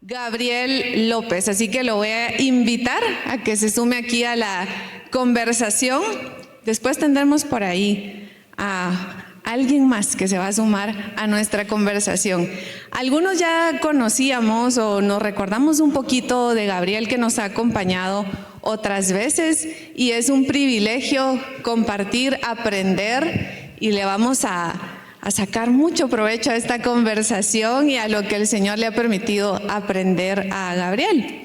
Gabriel López. Así que lo voy a invitar a que se sume aquí a la conversación. Después tendremos por ahí a alguien más que se va a sumar a nuestra conversación. Algunos ya conocíamos o nos recordamos un poquito de Gabriel, que nos ha acompañado otras veces, y es un privilegio compartir, aprender, y le vamos a sacar mucho provecho a esta conversación y a lo que el Señor le ha permitido aprender a Gabriel.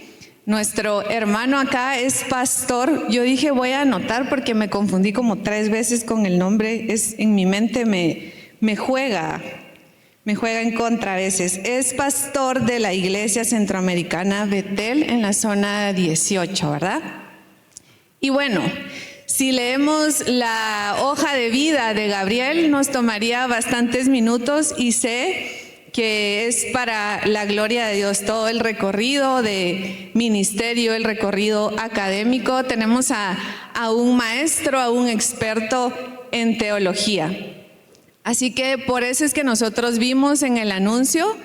Nuestro hermano acá es pastor. Yo dije voy a anotar porque me confundí como 3 veces con el nombre. En mi mente me juega en contra a veces. Es pastor de la Iglesia Centroamericana Betel en la zona 18, ¿verdad? Y bueno, si leemos la hoja de vida de Gabriel, nos tomaría bastantes minutos, y sé que es para la gloria de Dios todo el recorrido de ministerio, el recorrido académico. Tenemos a un maestro, a un experto en teología. Así que por eso es que nosotros vimos en el anuncio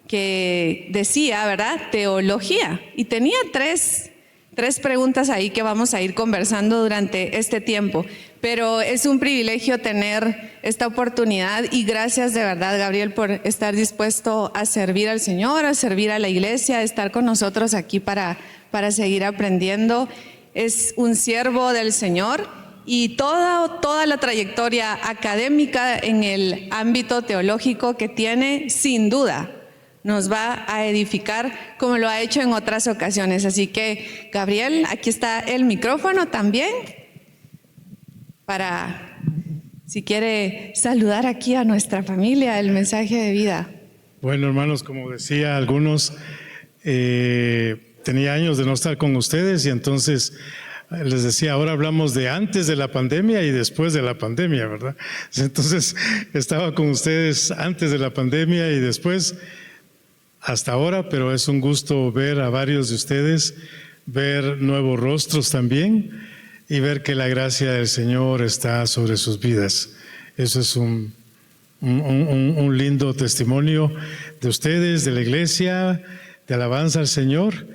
que decía, ¿verdad?, teología, y tenía tres preguntas ahí que vamos a ir conversando durante este tiempo. Pero es un privilegio tener esta oportunidad, y gracias de verdad, Gabriel, por estar dispuesto a servir al Señor, a servir a la iglesia, a estar con nosotros aquí para seguir aprendiendo. Es un siervo del Señor, y toda la trayectoria académica en el ámbito teológico que tiene, sin duda, nos va a edificar como lo ha hecho en otras ocasiones. Así que, Gabriel, aquí está el micrófono también, para, si quiere, saludar aquí a nuestra familia, el mensaje de vida. Bueno, hermanos, como decía algunos, tenía años de no estar con ustedes, y entonces les decía, ahora hablamos de antes de la pandemia y después de la pandemia, ¿verdad? Entonces, estaba con ustedes antes de la pandemia y después, hasta ahora, pero es un gusto ver a varios de ustedes, ver nuevos rostros también, y ver que la gracia del Señor está sobre sus vidas. Eso es un lindo testimonio de ustedes, de la iglesia, de alabanza al Señor,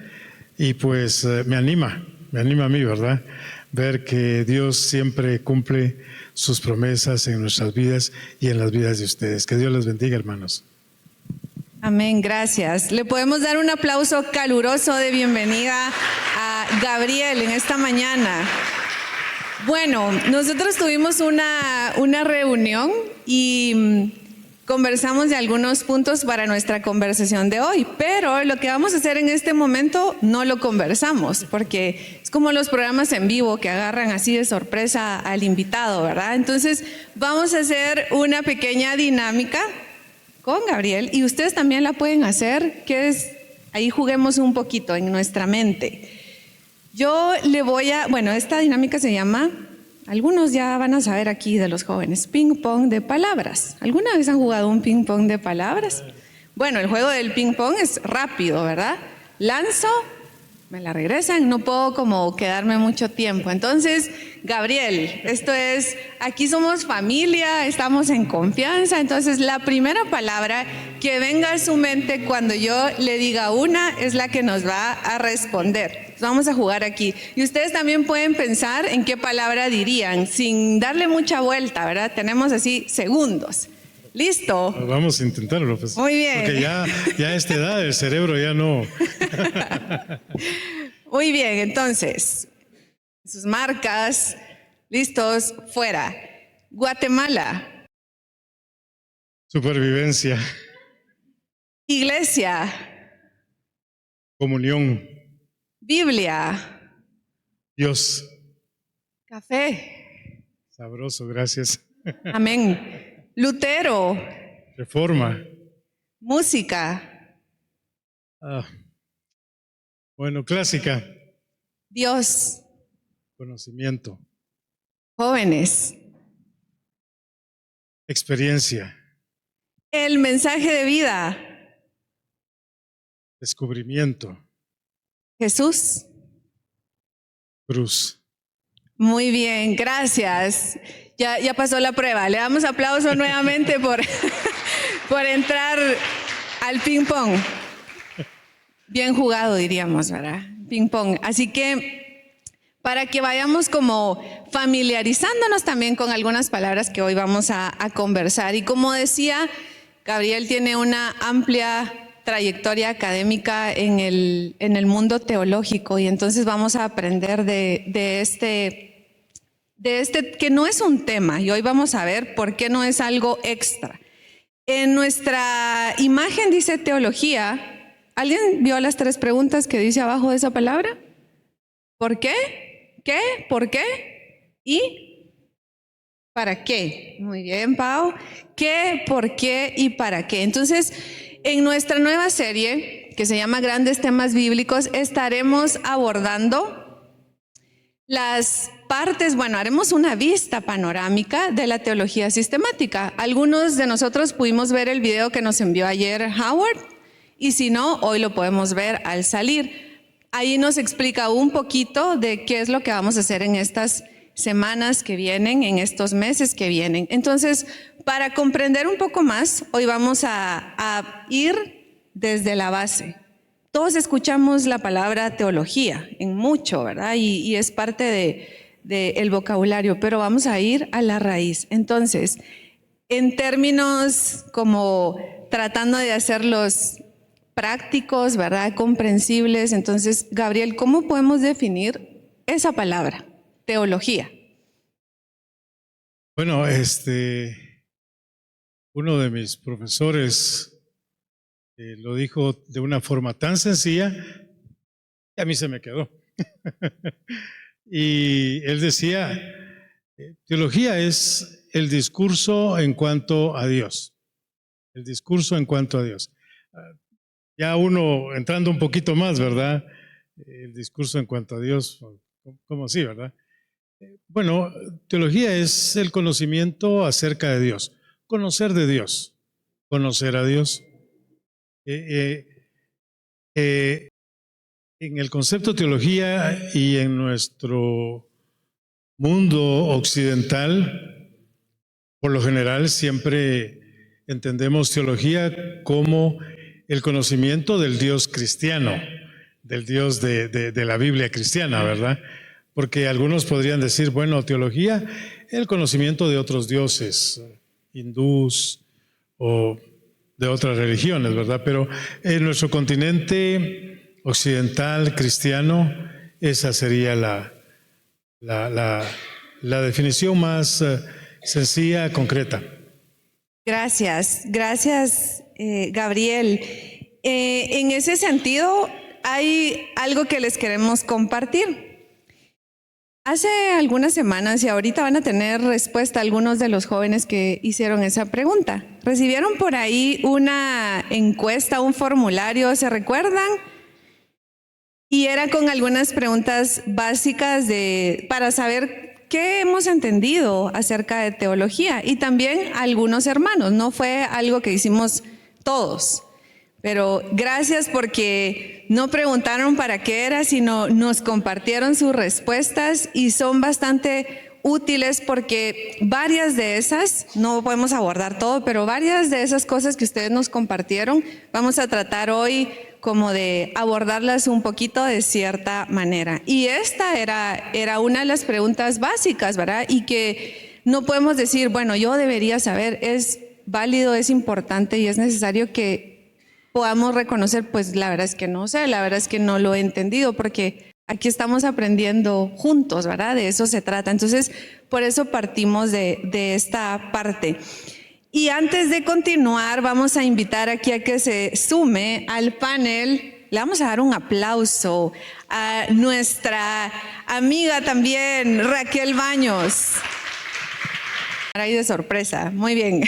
y pues me anima a mí, ¿verdad?, ver que Dios siempre cumple sus promesas en nuestras vidas y en las vidas de ustedes. Que Dios les bendiga, hermanos. Amén, gracias. Le podemos dar un aplauso caluroso de bienvenida a Gabriel en esta mañana. Bueno, nosotros tuvimos una reunión y conversamos de algunos puntos para nuestra conversación de hoy, pero lo que vamos a hacer en este momento no lo conversamos, porque es como los programas en vivo que agarran así de sorpresa al invitado, ¿verdad? Entonces vamos a hacer una pequeña dinámica con Gabriel, y ustedes también la pueden hacer, que es, ahí juguemos un poquito en nuestra mente. Yo le voy a, bueno, esta dinámica se llama, algunos ya van a saber aquí de los jóvenes, ping pong de palabras. ¿Alguna vez han jugado un ping pong de palabras? Bueno, el juego del ping pong es rápido, ¿verdad? Lanzo, me la regresan, no puedo como quedarme mucho tiempo. Entonces, Gabriel, esto es, aquí somos familia, estamos en confianza. Entonces, la primera palabra que venga a su mente cuando yo le diga una es la que nos va a responder. Vamos a jugar aquí. Y ustedes también pueden pensar en qué palabra dirían, sin darle mucha vuelta, ¿verdad? Tenemos así segundos. ¿Listo? Vamos a intentarlo, pues. Muy bien. Porque ya a esta edad el cerebro ya no. Muy bien, entonces, sus marcas, listos, fuera. Guatemala. Supervivencia. Iglesia. Comunión. Biblia. Dios. Café. Sabroso, gracias. Amén. Lutero. Reforma. Música. Bueno, clásica. Dios. Conocimiento. Jóvenes. Experiencia. El mensaje de vida. Descubrimiento. Jesús. Cruz. Muy bien, gracias. Ya pasó la prueba. Le damos aplauso nuevamente por entrar al ping pong. Bien jugado, diríamos, ¿verdad? Ping pong. Así que para que vayamos como familiarizándonos también con algunas palabras que hoy vamos a conversar. Y como decía, Gabriel tiene una amplia trayectoria académica en el mundo teológico, y entonces vamos a aprender de este que no es un tema, y hoy vamos a ver por qué no es algo extra. En nuestra imagen dice teología. ¿Alguien vio las 3 preguntas que dice abajo de esa palabra? ¿Por qué? ¿Qué? ¿Por qué? ¿Y para qué? Muy bien, Pau. ¿Qué? ¿Por qué? ¿Y para qué? Entonces, en nuestra nueva serie, que se llama Grandes Temas Bíblicos, estaremos abordando las partes, haremos una vista panorámica de la teología sistemática. Algunos de nosotros pudimos ver el video que nos envió ayer Howard, y si no, hoy lo podemos ver al salir. Ahí nos explica un poquito de qué es lo que vamos a hacer en estas semanas que vienen, en estos meses que vienen. Entonces, para comprender un poco más, hoy vamos a ir desde la base. Todos escuchamos la palabra teología en mucho, ¿verdad? Y es parte del vocabulario, pero vamos a ir a la raíz. Entonces, en términos como tratando de hacerlos prácticos, ¿verdad? Comprensibles. Entonces, Gabriel, ¿cómo podemos definir esa palabra, teología? Bueno, uno de mis profesores lo dijo de una forma tan sencilla que a mí se me quedó. Y él decía, teología es el discurso en cuanto a Dios. El discurso en cuanto a Dios. Ya uno entrando un poquito más, ¿verdad? El discurso en cuanto a Dios, ¿cómo así, verdad? Bueno, teología es el conocimiento acerca de Dios, conocer de Dios, conocer a Dios. En el concepto teología y en nuestro mundo occidental, por lo general siempre entendemos teología como el conocimiento del Dios cristiano, del Dios de la Biblia cristiana, ¿verdad? Porque algunos podrían decir, bueno, teología, el conocimiento de otros dioses, hindús o de otras religiones, ¿verdad? Pero en nuestro continente occidental cristiano, esa sería la definición más sencilla, concreta. Gracias, Gabriel. En ese sentido, hay algo que les queremos compartir. Hace algunas semanas, y ahorita van a tener respuesta algunos de los jóvenes que hicieron esa pregunta, recibieron por ahí una encuesta, un formulario, ¿se recuerdan? Y era con algunas preguntas básicas para saber qué hemos entendido acerca de teología, y también algunos hermanos. No fue algo que hicimos todos, pero gracias porque no preguntaron para qué era, sino nos compartieron sus respuestas, y son bastante útiles porque varias de esas, no podemos abordar todo, pero varias de esas cosas que ustedes nos compartieron, vamos a tratar hoy como de abordarlas un poquito de cierta manera. Y esta era una de las preguntas básicas, ¿verdad? Y que no podemos decir, bueno, yo debería saber. Es válido, es importante y es necesario que podamos reconocer, pues la verdad es que no sé, la verdad es que no lo he entendido, porque aquí estamos aprendiendo juntos, ¿verdad? De eso se trata. Entonces, por eso partimos de esta parte. Y antes de continuar, vamos a invitar aquí a que se sume al panel. Le vamos a dar un aplauso a nuestra amiga también, Raquel Baños. Ahí de sorpresa, muy bien.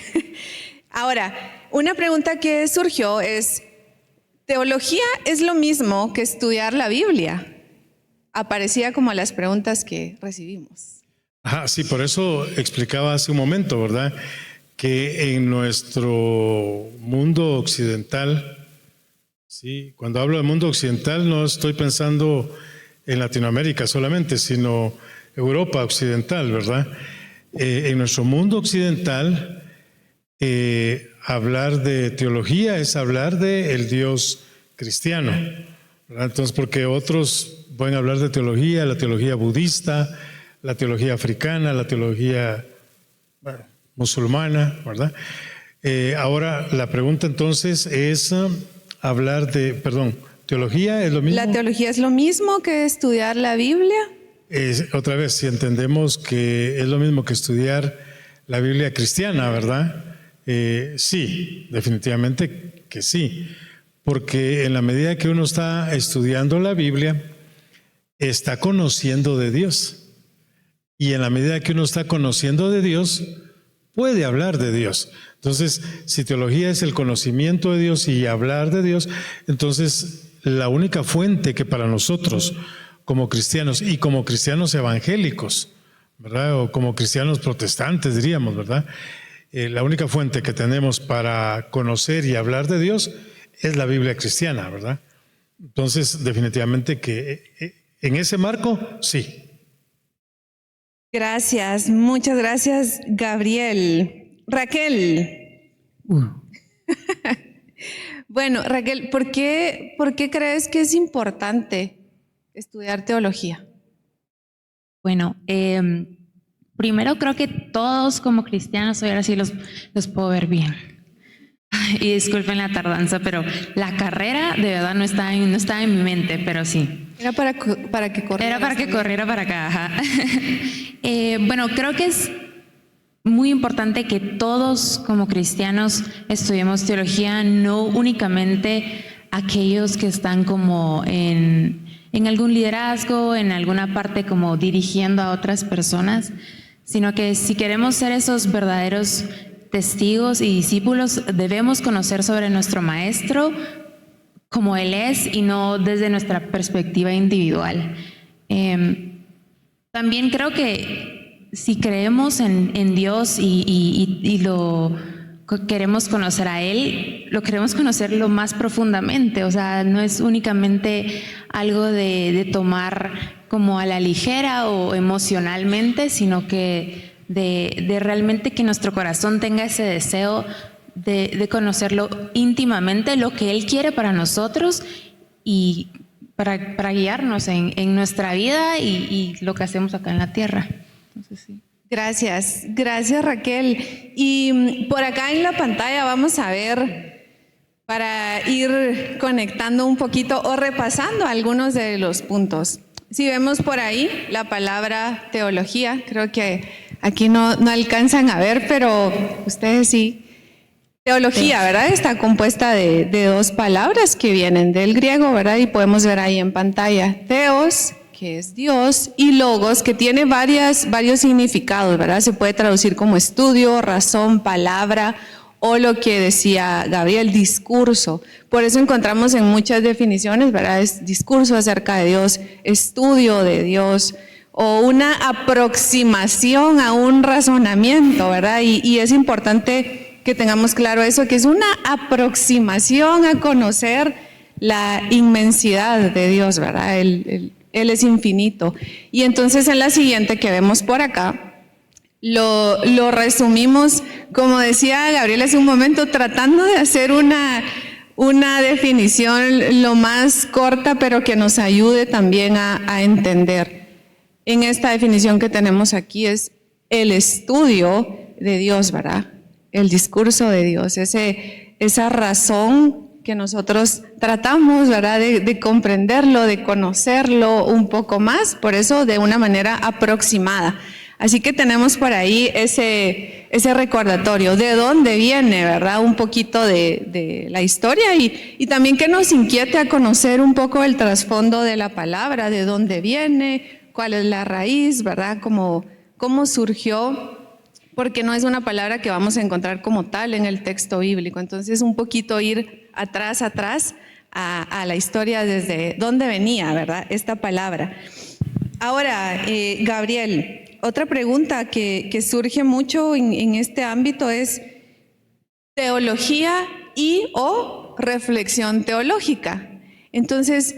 Ahora, una pregunta que surgió es, ¿teología es lo mismo que estudiar la Biblia? Aparecía como las preguntas que recibimos. Sí, por eso explicaba hace un momento, ¿verdad? Que en nuestro mundo occidental, sí, cuando hablo de mundo occidental no estoy pensando en Latinoamérica solamente, sino Europa occidental, ¿verdad? En nuestro mundo occidental, hablar de teología es hablar del Dios cristiano, ¿verdad? Entonces, porque otros pueden hablar de teología, la teología budista, la teología africana, la teología musulmana, ¿verdad? Ahora, la pregunta entonces es hablar de, ¿teología es lo mismo? ¿La teología es lo mismo que estudiar la Biblia? Otra vez, si entendemos que es lo mismo que estudiar la Biblia cristiana, ¿verdad? Sí, definitivamente que sí, porque en la medida que uno está estudiando la Biblia, está conociendo de Dios. Y en la medida que uno está conociendo de Dios, puede hablar de Dios. Entonces, si teología es el conocimiento de Dios y hablar de Dios, entonces la única fuente que para nosotros como cristianos y como cristianos evangélicos, ¿verdad? O como cristianos protestantes diríamos, ¿verdad? La única fuente que tenemos para conocer y hablar de Dios es la Biblia cristiana, ¿verdad? Entonces, definitivamente que en ese marco, sí. Gracias, muchas gracias, Gabriel. Raquel. Bueno, Raquel, ¿por qué crees que es importante estudiar teología? Bueno, primero creo que todos como cristianos, hoy ahora sí los puedo ver bien. Y disculpen la tardanza, pero la carrera de verdad no está en mi mente, pero sí. Era para que corriera. Era para que corriera para acá, ajá. Bueno, creo que es muy importante que todos como cristianos estudiemos teología, no únicamente aquellos que están como en algún liderazgo, en alguna parte como dirigiendo a otras personas, sino que si queremos ser esos verdaderos testigos y discípulos, debemos conocer sobre nuestro Maestro como Él es y no desde nuestra perspectiva individual. También creo que si creemos en Dios y lo queremos conocer a Él, lo queremos conocer lo más profundamente, o sea, no es únicamente algo de tomar como a la ligera o emocionalmente, sino que de realmente que nuestro corazón tenga ese deseo de conocerlo íntimamente, lo que Él quiere para nosotros y para guiarnos en nuestra vida y lo que hacemos acá en la tierra. Entonces, sí. Gracias Raquel. Y por acá en la pantalla vamos a ver, para ir conectando un poquito o repasando algunos de los puntos. Si vemos por ahí la palabra teología, creo que aquí no alcanzan a ver, pero ustedes sí. Teología, ¿verdad? Está compuesta de dos palabras que vienen del griego, ¿verdad? Y podemos ver ahí en pantalla. Theos, que es Dios, y logos, que tiene varios significados, ¿verdad? Se puede traducir como estudio, razón, palabra, o lo que decía Gabriel, discurso. Por eso encontramos en muchas definiciones, ¿verdad? Es discurso acerca de Dios, estudio de Dios, o una aproximación a un razonamiento, ¿verdad? Y es importante que tengamos claro eso, que es una aproximación a conocer la inmensidad de Dios, ¿verdad? Él es infinito. Y entonces en la siguiente que vemos por acá, lo resumimos, como decía Gabriel hace un momento, tratando de hacer una definición lo más corta, pero que nos ayude también a entender. En esta definición que tenemos aquí es el estudio de Dios, ¿verdad? El discurso de Dios, esa razón que nosotros tratamos, ¿verdad? De comprenderlo, de conocerlo un poco más, por eso de una manera aproximada. Así que tenemos por ahí ese recordatorio de dónde viene, ¿verdad? Un poquito de la historia y también que nos inquiete a conocer un poco el trasfondo de la palabra, de dónde viene, cuál es la raíz, ¿verdad? Cómo surgió, porque no es una palabra que vamos a encontrar como tal en el texto bíblico. Entonces, un poquito ir atrás a la historia desde dónde venía, ¿verdad? Esta palabra. Ahora, Gabriel, otra pregunta que surge mucho en este ámbito es teología o reflexión teológica. Entonces,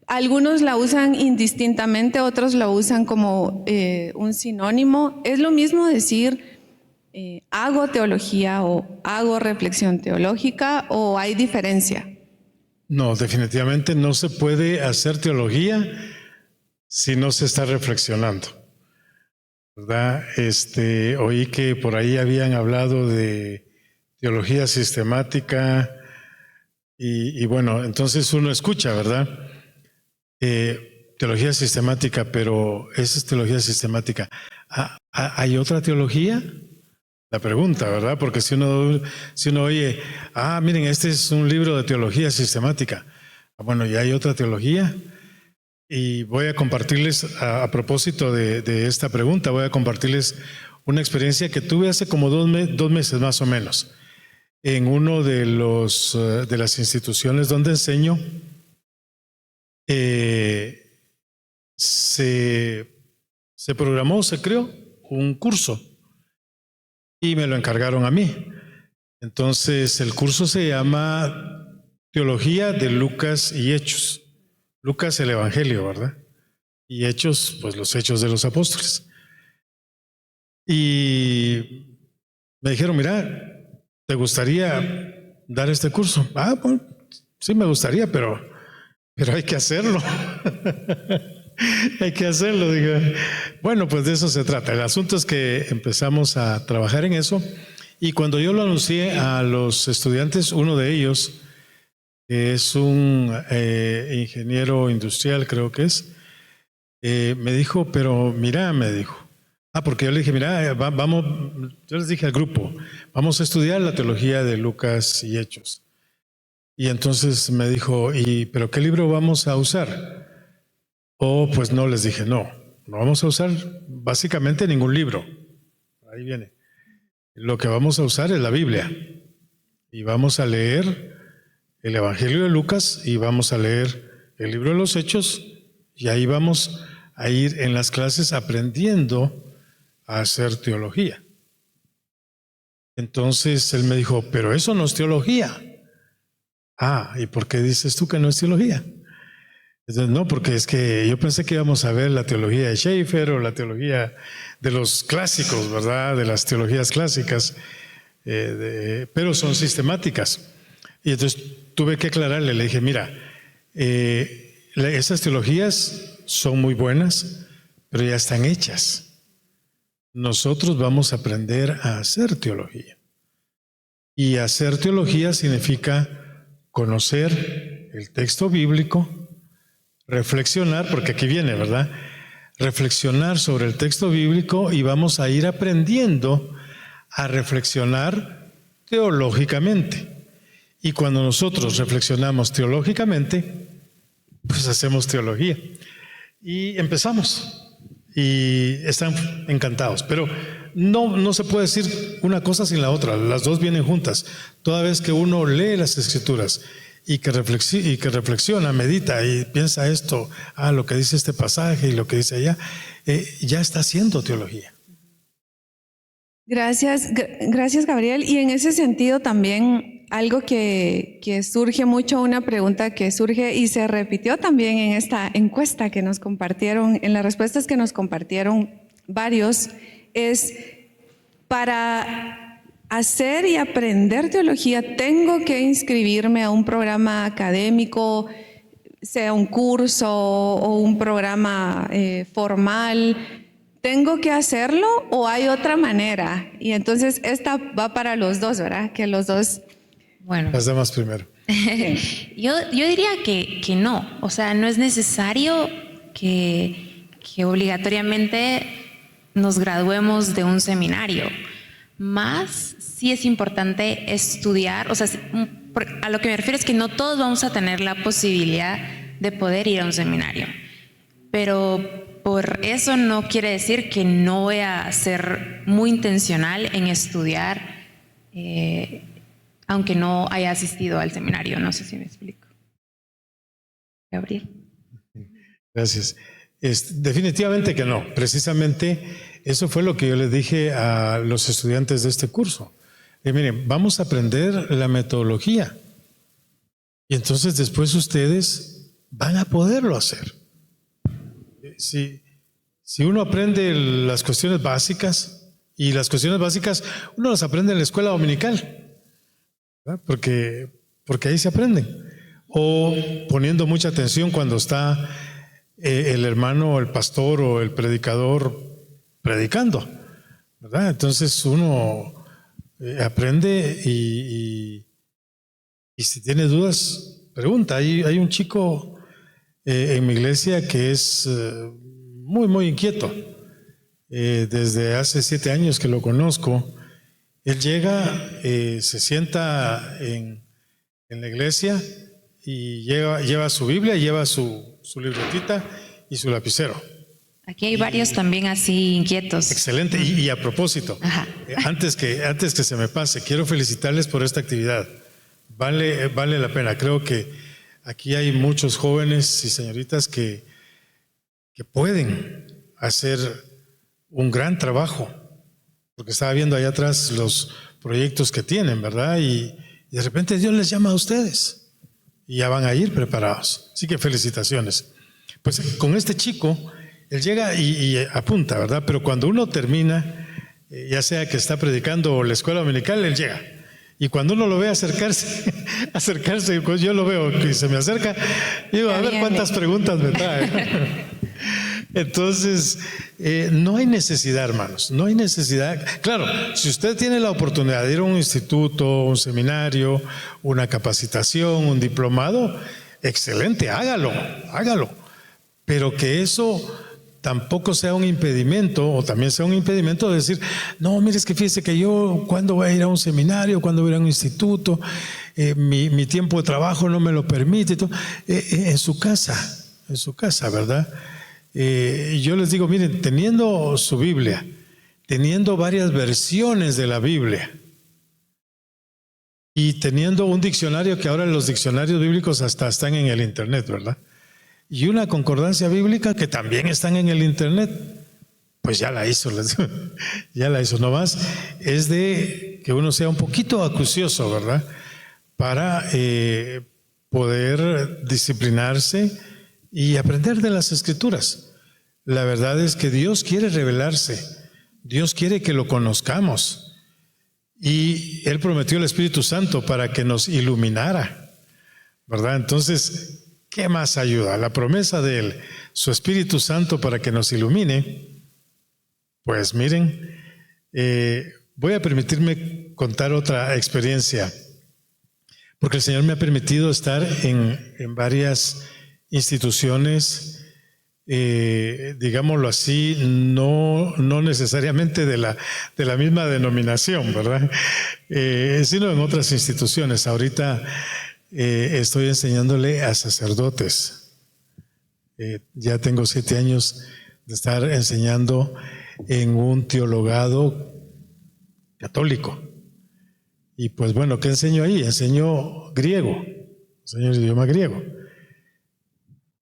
algunos la usan indistintamente, otros la usan como un sinónimo. ¿Es lo mismo decir hago teología o hago reflexión teológica o hay diferencia? No, definitivamente no se puede hacer teología si no se está reflexionando, ¿verdad? Oí que por ahí habían hablado de teología sistemática y bueno, entonces uno escucha, ¿verdad? Teología sistemática, pero esa es teología sistemática. ¿Hay otra teología? La pregunta, ¿verdad? Porque si uno oye, miren, este es un libro de teología sistemática. Bueno, ¿y hay otra teología? Y voy a compartirles, a propósito de esta pregunta, voy a compartirles una experiencia que tuve hace como 2 meses más o menos, en uno de las instituciones donde enseño. Se programó, se creó un curso y me lo encargaron a mí. Entonces el curso se llama Teología de Lucas y Hechos. Lucas, el Evangelio, ¿verdad? Y Hechos, pues los Hechos de los Apóstoles. Y me dijeron, mira, ¿te gustaría dar este curso? Pues, sí me gustaría, pero hay que hacerlo. Hay que hacerlo, digo. Bueno, pues de eso se trata. El asunto es que empezamos a trabajar en eso y cuando yo lo anuncié a los estudiantes, uno de ellos, que es un ingeniero industrial, creo que es, me dijo, pero mira, me dijo, porque yo le dije, mira, vamos, yo les dije al grupo, vamos a estudiar la teología de Lucas y Hechos. Y entonces me dijo, ¿pero qué libro vamos a usar? Pues no, les dije, no vamos a usar básicamente ningún libro. Ahí viene. Lo que vamos a usar es la Biblia. Y vamos a leer el Evangelio de Lucas y vamos a leer el libro de los Hechos y ahí vamos a ir en las clases aprendiendo a hacer teología. Entonces él me dijo, pero eso no es teología. ¿Y por qué dices tú que no es teología? Entonces, no, porque es que yo pensé que íbamos a ver la teología de Schaeffer o la teología de los clásicos, ¿verdad? De las teologías clásicas, pero son sistemáticas. Y entonces tuve que aclararle, le dije, mira, esas teologías son muy buenas, pero ya están hechas. Nosotros vamos a aprender a hacer teología. Y hacer teología significa conocer el texto bíblico, reflexionar, porque aquí viene, ¿verdad? Reflexionar sobre el texto bíblico y vamos a ir aprendiendo a reflexionar teológicamente. Y cuando nosotros reflexionamos teológicamente, pues hacemos teología. Y empezamos. Y están encantados. Pero no se puede decir una cosa sin la otra. Las dos vienen juntas. Toda vez que uno lee las Escrituras y que reflexiona, medita y piensa esto, lo que dice este pasaje y lo que dice allá, ya está haciendo teología. Gracias, Gabriel. Y en ese sentido también algo que surge mucho, una pregunta que surge y se repitió también en esta encuesta que nos compartieron, en las respuestas que nos compartieron varios, es para hacer y aprender teología, tengo que inscribirme a un programa académico, sea un curso o un programa formal. ¿Tengo que hacerlo o hay otra manera? Y entonces esta va para los dos, ¿verdad? Que los dos... Bueno. Las damas primero. Yo diría que no. O sea, no es necesario que obligatoriamente nos graduemos de un seminario. Más sí es importante estudiar, o sea, a lo que me refiero es que no todos vamos a tener la posibilidad de poder ir a un seminario, pero por eso no quiere decir que no voy a ser muy intencional en estudiar, aunque no haya asistido al seminario. No sé si me explico. Gabriel. Gracias. Definitivamente que no. Precisamente eso fue lo que yo les dije a los estudiantes de este curso. Miren, vamos a aprender la metodología y entonces después ustedes van a poderlo hacer. Si uno aprende las cuestiones básicas, y las cuestiones básicas uno las aprende en la escuela dominical, ¿verdad? Porque ahí se aprenden. o poniendo mucha atención cuando está el hermano o el pastor o el predicador predicando, ¿verdad? Entonces uno aprende y si tiene dudas, pregunta. Hay un chico en mi iglesia que es muy inquieto. Desde hace 7 años que lo conozco. Él llega, se sienta en la iglesia y lleva su Biblia, lleva su libretita y su lapicero. Aquí hay varios también así inquietos. Excelente. Y a propósito, antes que se me pase, quiero felicitarles por esta actividad. Vale la pena. Creo que aquí hay muchos jóvenes y señoritas que pueden hacer un gran trabajo, porque estaba viendo allá atrás los proyectos que tienen, ¿verdad? Y de repente Dios les llama a ustedes y ya van a ir preparados. Así que felicitaciones. Pues con este chico, él llega y apunta, ¿verdad? Pero cuando uno termina, ya sea que está predicando o la escuela dominical, él llega. Y cuando uno lo ve acercarse, pues yo lo veo que se me acerca, digo, a ver cuántas preguntas me trae. Entonces, no hay necesidad, hermanos, no hay necesidad. Claro, si usted tiene la oportunidad de ir a un instituto, un seminario, una capacitación, un diplomado, excelente, hágalo. Pero que eso tampoco sea un impedimento, o también sea un impedimento de decir, no, mire, es que fíjese que yo, ¿cuándo voy a ir a un seminario? ¿Cuándo voy a ir a un instituto? Mi tiempo de trabajo no me lo permite. En su casa, ¿verdad? Yo les digo, miren, teniendo su Biblia, teniendo varias versiones de la Biblia y teniendo un diccionario, que ahora los diccionarios bíblicos hasta están en el internet, ¿verdad? Y una concordancia bíblica que también están en el internet, pues ya la hizo, ya la hizo. Nomás es de que uno sea un poquito acucioso, ¿verdad? Para poder disciplinarse y aprender de las Escrituras. La verdad es que Dios quiere revelarse, Dios quiere que lo conozcamos, y Él prometió el Espíritu Santo para que nos iluminara, ¿verdad? Entonces, ¿qué más ayuda? La promesa de Él, su Espíritu Santo para que nos ilumine. Pues miren, voy a permitirme contar otra experiencia, porque el Señor me ha permitido estar en varias instituciones, digámoslo así, no necesariamente de la misma denominación, ¿verdad? Sino en otras instituciones. Ahorita estoy enseñándole a sacerdotes. Ya tengo 7 años de estar enseñando en un teologado católico. Y pues bueno, ¿qué enseño ahí? Enseño griego, enseño el idioma griego.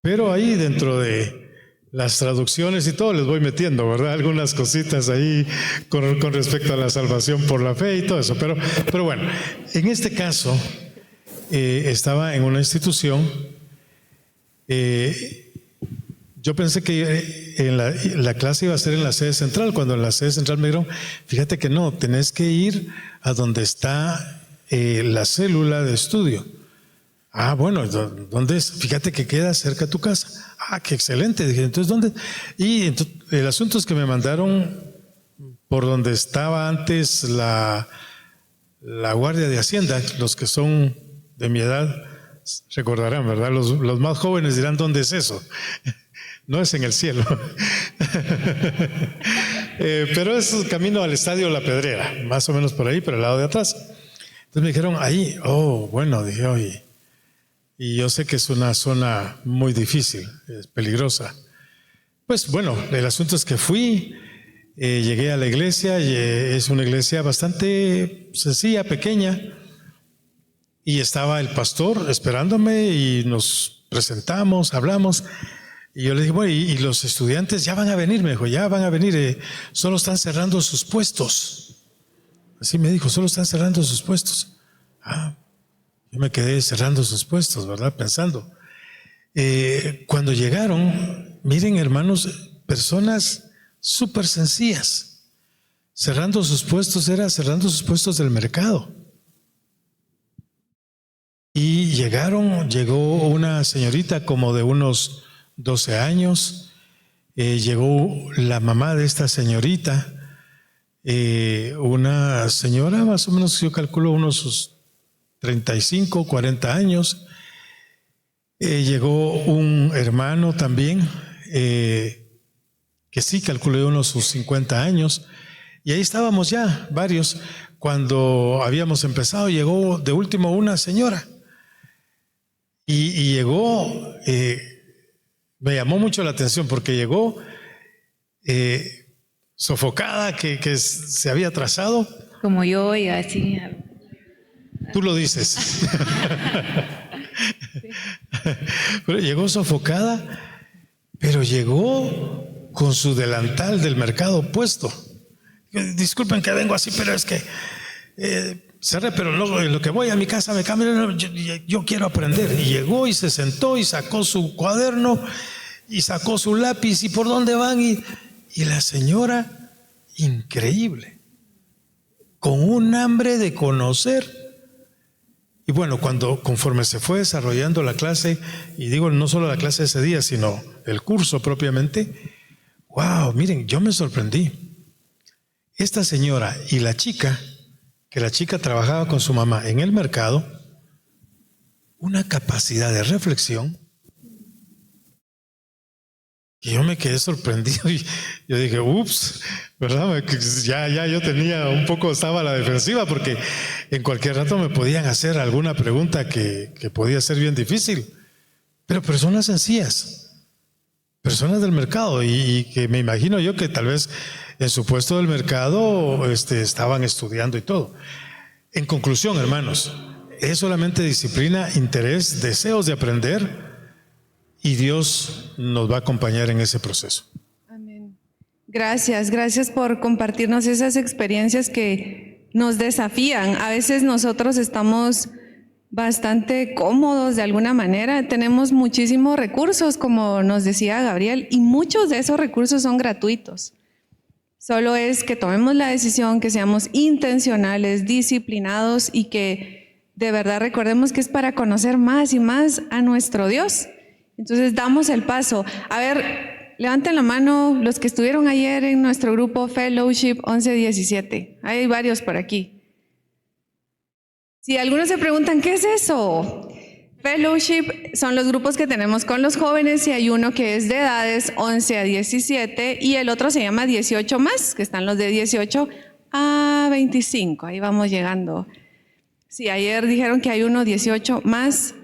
Pero ahí dentro de las traducciones y todo les voy metiendo, ¿verdad? Algunas cositas ahí con respecto a la salvación por la fe y todo eso. Pero bueno, en este caso estaba en una institución. Yo pensé que la clase iba a ser en la sede central, cuando en la sede central me dijeron, fíjate que no, tenés que ir a donde está la célula de estudio. Ah, bueno, ¿dónde es? Fíjate que queda cerca de tu casa. Ah, qué excelente. Dije, entonces, ¿dónde? Y entonces, el asunto es que me mandaron por donde estaba antes la Guardia de Hacienda. Los que son de mi edad recordarán, ¿verdad? Los más jóvenes dirán, ¿dónde es eso? No es en el cielo. Pero es camino al estadio La Pedrera, más o menos por ahí, por el lado de atrás. Entonces me dijeron, ahí, oh, bueno, dije, oye. Y yo sé que es una zona muy difícil, es peligrosa. Pues bueno, el asunto es que fui, llegué a la iglesia, y es una iglesia bastante sencilla, pequeña, y estaba el pastor esperándome y nos presentamos, hablamos, y yo le dije, bueno, y los estudiantes ya van a venir, me dijo, ya van a venir, solo están cerrando sus puestos. Así me dijo, solo están cerrando sus puestos. Ah, yo me quedé cerrando sus puestos, ¿verdad? Pensando. Cuando llegaron, miren, hermanos, personas súper sencillas. Cerrando sus puestos era cerrando sus puestos del mercado. Y llegó una señorita como de unos 12 años, llegó la mamá de esta señorita, una señora más o menos, yo calculo unos sus 35, 40 años, llegó un hermano también, que sí calculé unos sus 50 años, y ahí estábamos ya varios. Cuando habíamos empezado, llegó de último una señora, y llegó, me llamó mucho la atención porque llegó sofocada, que se había atrasado. Como yo y así. Tú lo dices. Pero llegó sofocada, pero llegó con su delantal del mercado puesto. Disculpen que vengo así, pero es que cerré, pero luego en lo que voy a mi casa me cambio, yo quiero aprender. Y llegó y se sentó y sacó su cuaderno y sacó su lápiz. ¿Y por dónde van? Y la señora, increíble, con un hambre de conocer. Y bueno, conforme se fue desarrollando la clase, y digo no solo la clase de ese día, sino el curso propiamente, wow, miren, yo me sorprendí. Esta señora y la chica, que la chica trabajaba con su mamá en el mercado, una capacidad de reflexión, y yo me quedé sorprendido y yo dije, ups, ¿verdad? Ya yo tenía un poco, estaba a la defensiva porque en cualquier rato me podían hacer alguna pregunta que podía ser bien difícil. Pero personas sencillas, personas del mercado y que me imagino yo que tal vez en su puesto del mercado estaban estudiando y todo. En conclusión, hermanos, es solamente disciplina, interés, deseos de aprender, y Dios nos va a acompañar en ese proceso. Amén. Gracias por compartirnos esas experiencias que nos desafían. A veces nosotros estamos bastante cómodos de alguna manera, tenemos muchísimos recursos, como nos decía Gabriel, y muchos de esos recursos son gratuitos. Solo es que tomemos la decisión, que seamos intencionales, disciplinados y que de verdad recordemos que es para conocer más y más a nuestro Dios. Entonces damos el paso. A ver, levanten la mano los que estuvieron ayer en nuestro grupo Fellowship 11-17. Hay varios por aquí. Si algunos se preguntan, ¿qué es eso? Fellowship son los grupos que tenemos con los jóvenes y hay uno que es de edades 11 a 17 y el otro se llama 18 más, que están los de 18 a 25. Ahí vamos llegando. Sí, ayer dijeron que hay uno 18 más,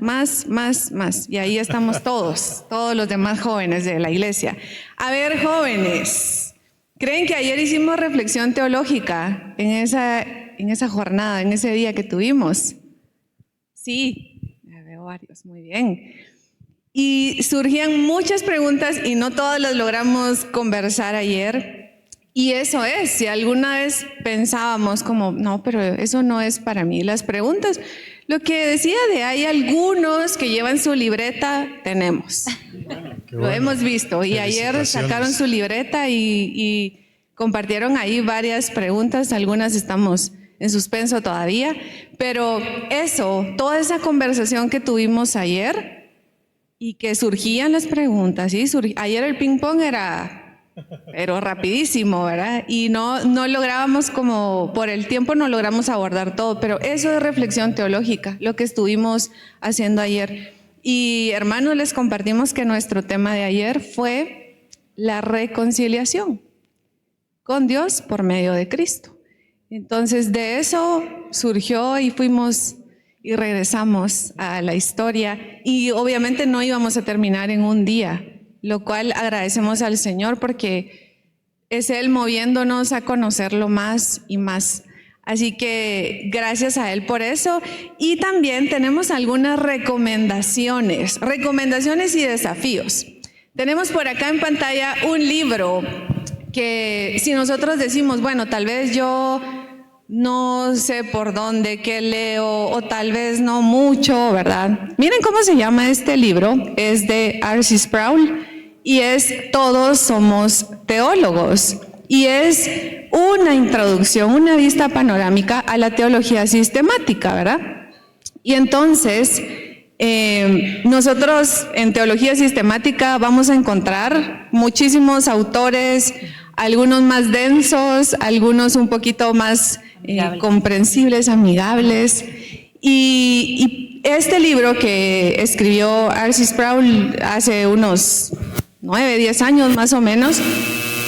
y ahí estamos todos los demás jóvenes de la iglesia. A ver, jóvenes, ¿creen que ayer hicimos reflexión teológica en esa jornada, en ese día que tuvimos? Sí, ya veo varios, muy bien. Y surgían muchas preguntas y no todas las logramos conversar ayer. Y eso es, si alguna vez pensábamos como, no, pero eso no es para mí. Las preguntas, lo que decía de hay algunos que llevan su libreta, tenemos. Lo hemos visto. Y ayer sacaron su libreta y compartieron ahí varias preguntas. Algunas estamos en suspenso todavía. Pero eso, toda esa conversación que tuvimos ayer y que surgían las preguntas. ¿Sí? Ayer el ping pong era... pero rapidísimo, ¿verdad? Y no lográbamos como, por el tiempo no logramos abordar todo, pero eso es reflexión teológica, lo que estuvimos haciendo ayer. Y hermanos, les compartimos que nuestro tema de ayer fue la reconciliación con Dios por medio de Cristo. Entonces de eso surgió y fuimos y regresamos a la historia y obviamente no íbamos a terminar en un día, lo cual agradecemos al Señor porque es Él moviéndonos a conocerlo más y más. Así que gracias a Él por eso. Y también tenemos algunas recomendaciones y desafíos. Tenemos por acá en pantalla un libro que si nosotros decimos, bueno, tal vez yo no sé por dónde, qué leo, o tal vez no mucho, ¿verdad? Miren cómo se llama este libro, es de R.C. Sproul y es Todos somos teólogos y es una introducción, una vista panorámica a la teología sistemática, ¿verdad? Y entonces Nosotros en teología sistemática vamos a encontrar muchísimos autores, algunos más densos, algunos un poquito más comprensibles, amigables. Y este libro que escribió R.C. Sproul hace unos 9, 10 años más o menos,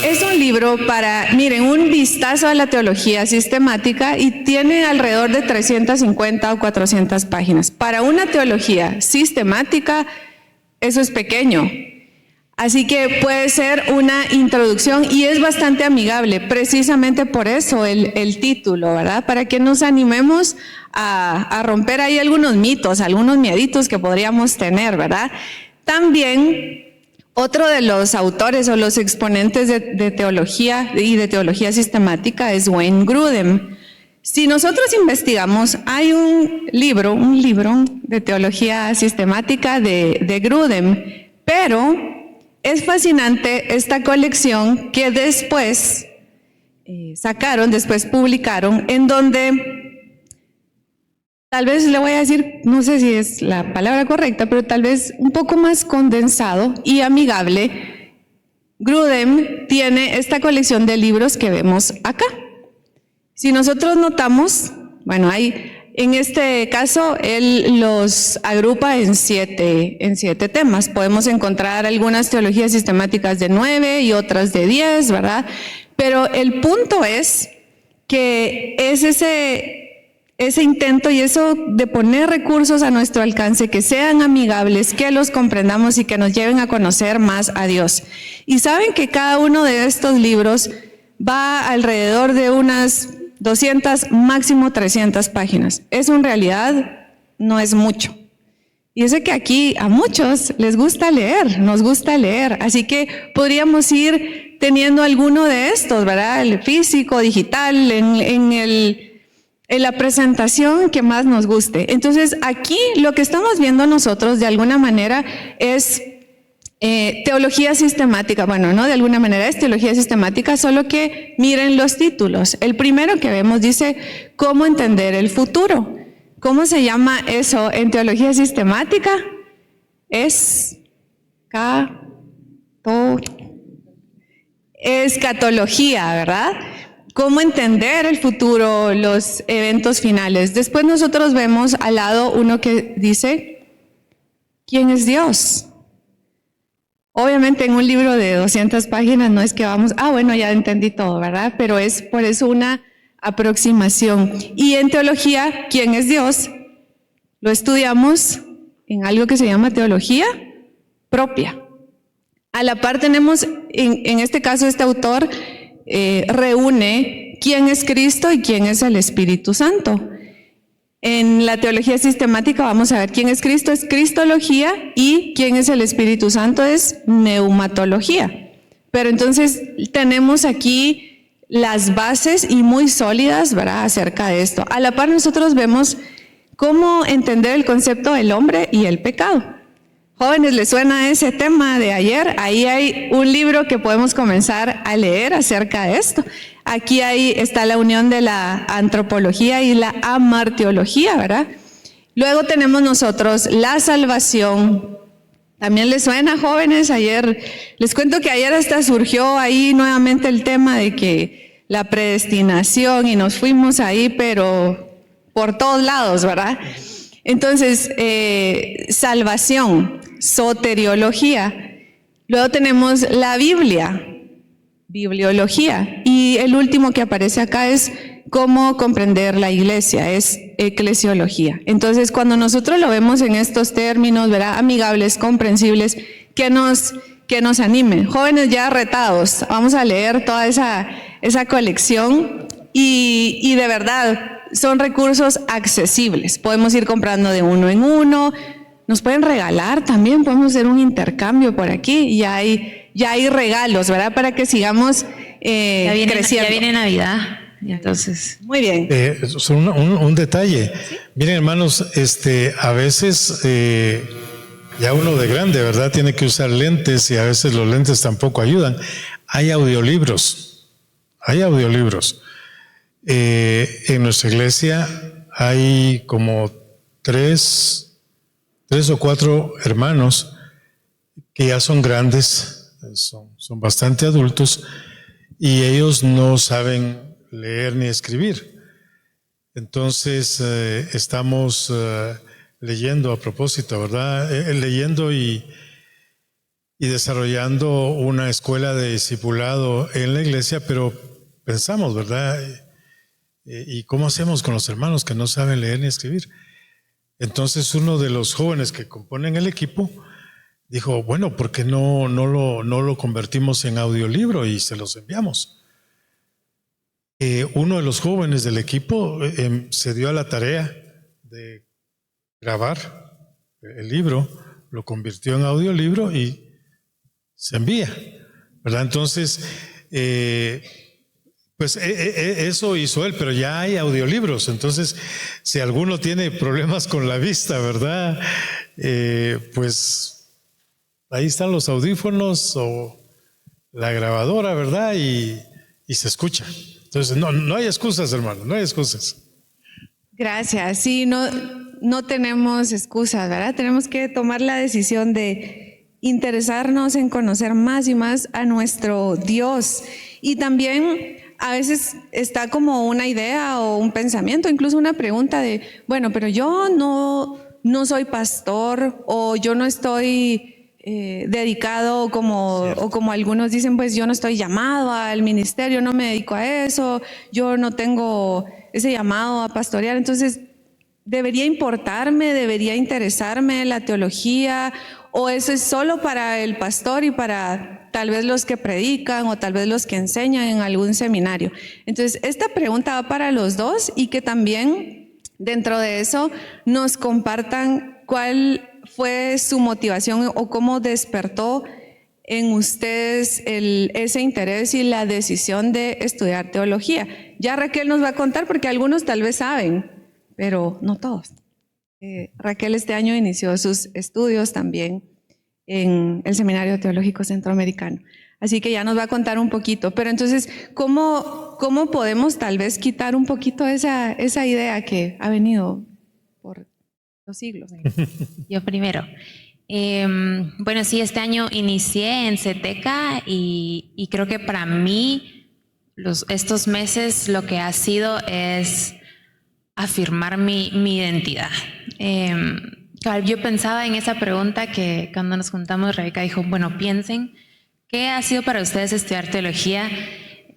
es un libro para, miren, un vistazo a la teología sistemática y tiene alrededor de 350 o 400 páginas. Para una teología sistemática, eso es pequeño. Así que puede ser una introducción y es bastante amigable, precisamente por eso el título, ¿verdad? Para que nos animemos a romper ahí algunos mitos, algunos mieditos que podríamos tener, ¿verdad? También otro de los autores o los exponentes de teología y de teología sistemática es Wayne Grudem. Si nosotros investigamos, hay un libro de teología sistemática de Grudem, pero es fascinante esta colección que después después publicaron, en donde tal vez le voy a decir, no sé si es la palabra correcta, pero tal vez un poco más condensado y amigable. Grudem tiene esta colección de libros que vemos acá. Si nosotros notamos, bueno, en este caso él los agrupa en siete temas. Podemos encontrar algunas teologías sistemáticas de 9 y otras de 10, ¿verdad? Pero el punto es que es ese intento y eso de poner recursos a nuestro alcance que sean amigables, que los comprendamos y que nos lleven a conocer más a Dios. Y saben que cada uno de estos libros va alrededor de unas 200, máximo 300 páginas. Eso en realidad no es mucho. Y yo sé que aquí a muchos les gusta leer, nos gusta leer, así que podríamos ir teniendo alguno de estos, ¿verdad? El físico, digital, en la presentación que más nos guste. Entonces, aquí lo que estamos viendo nosotros de alguna manera es teología sistemática. Bueno, no de alguna manera es teología sistemática, solo que miren los títulos. El primero que vemos dice, ¿cómo entender el futuro? ¿Cómo se llama eso en teología sistemática? Escatología, ¿verdad? Cómo entender el futuro, los eventos finales. Después nosotros vemos al lado uno que dice, ¿quién es Dios? Obviamente en un libro de 200 páginas no es que vamos, bueno, ya entendí todo, ¿verdad? Pero es por eso una aproximación. Y en teología, ¿quién es Dios? Lo estudiamos en algo que se llama teología propia. A la par tenemos, en este caso, este autor reúne quién es Cristo y quién es el Espíritu Santo. En la teología sistemática vamos a ver quién es Cristo, es cristología, y quién es el Espíritu Santo es neumatología. Pero entonces tenemos aquí las bases y muy sólidas, ¿verdad?, acerca de esto. A la par nosotros vemos cómo entender el concepto del hombre y el pecado. Jóvenes, ¿les suena ese tema de ayer? Ahí hay un libro que podemos comenzar a leer acerca de esto. Aquí está la unión de la antropología y la amartiología, ¿verdad? Luego tenemos nosotros la salvación. ¿También les suena, jóvenes? Les cuento que ayer hasta surgió ahí nuevamente el tema de que la predestinación y nos fuimos ahí, pero por todos lados, ¿verdad? Entonces, salvación, soteriología. Luego tenemos la Biblia, bibliología. Y el último que aparece acá es cómo comprender la iglesia, es eclesiología. Entonces, cuando nosotros lo vemos en estos términos, ¿verdad?, amigables, comprensibles, que nos animen. Jóvenes ya retados, vamos a leer toda esa colección y de verdad son recursos accesibles. Podemos ir comprando de uno en uno, nos pueden regalar también, podemos hacer un intercambio por aquí, ya hay regalos, ¿verdad?, para que sigamos creciendo. Ya viene Navidad, entonces. Muy bien. Un detalle. ¿Sí? Miren, hermanos, a veces ya uno de grande, ¿verdad?, tiene que usar lentes y a veces los lentes tampoco ayudan. Hay audiolibros. En nuestra iglesia hay como tres 3 o 4 hermanos que ya son grandes, son bastante adultos, y ellos no saben leer ni escribir. Entonces estamos leyendo a propósito, ¿verdad? Leyendo y desarrollando una escuela de discipulado en la iglesia, pero pensamos, ¿verdad? ¿Y cómo hacemos con los hermanos que no saben leer ni escribir? Entonces uno de los jóvenes que componen el equipo dijo, bueno, ¿por qué no lo convertimos en audiolibro y se los enviamos? Uno de los jóvenes del equipo se dio a la tarea de grabar el libro, lo convirtió en audiolibro y se envía, ¿verdad? Entonces, pues eso hizo él, pero ya hay audiolibros. Entonces, si alguno tiene problemas con la vista, ¿verdad? Pues ahí están los audífonos o la grabadora, ¿verdad? Y se escucha. Entonces, no hay excusas, hermano, no hay excusas. Gracias. Sí, no tenemos excusas, ¿verdad? Tenemos que tomar la decisión de interesarnos en conocer más y más a nuestro Dios. Y también a veces está como una idea o un pensamiento, incluso una pregunta de, bueno, pero yo no soy pastor, o yo no estoy dedicado o como algunos dicen, pues yo no estoy llamado al ministerio, no me dedico a eso, yo no tengo ese llamado a pastorear. Entonces, ¿debería importarme, debería interesarme la teología, o eso es solo para el pastor y para tal vez los que predican o tal vez los que enseñan en algún seminario? Entonces, esta pregunta va para los dos, y que también dentro de eso nos compartan cuál fue su motivación o cómo despertó en ustedes ese interés y la decisión de estudiar teología. Ya Raquel nos va a contar, porque algunos tal vez saben, pero no todos. Raquel este año inició sus estudios también en el Seminario Teológico Centroamericano. Así que ya nos va a contar un poquito. Pero entonces, ¿cómo podemos tal vez quitar un poquito esa idea que ha venido por los siglos? Yo primero. Bueno, sí, este año inicié en CETECA y creo que para mí estos meses lo que ha sido es afirmar mi identidad. Yo pensaba en esa pregunta que cuando nos juntamos, Rebeca dijo, bueno, piensen, ¿qué ha sido para ustedes estudiar teología?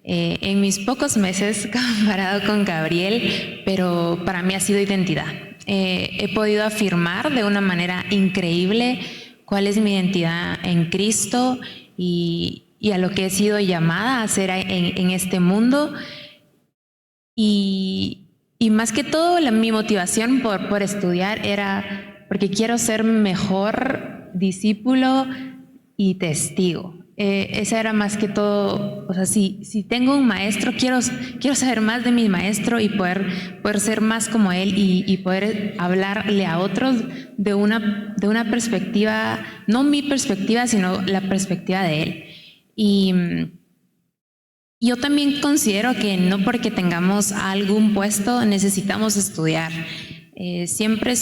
En mis pocos meses comparado con Gabriel, pero para mí ha sido identidad. He podido afirmar de una manera increíble cuál es mi identidad en Cristo y a lo que he sido llamada a hacer en este mundo. Y más que todo, mi motivación por estudiar era porque quiero ser mejor discípulo y testigo. Esa era más que todo, o sea, si tengo un maestro, quiero saber más de mi maestro y poder ser más como él y poder hablarle a otros de una perspectiva, no mi perspectiva, sino la perspectiva de él. Y yo también considero que no porque tengamos algún puesto necesitamos estudiar. Siempre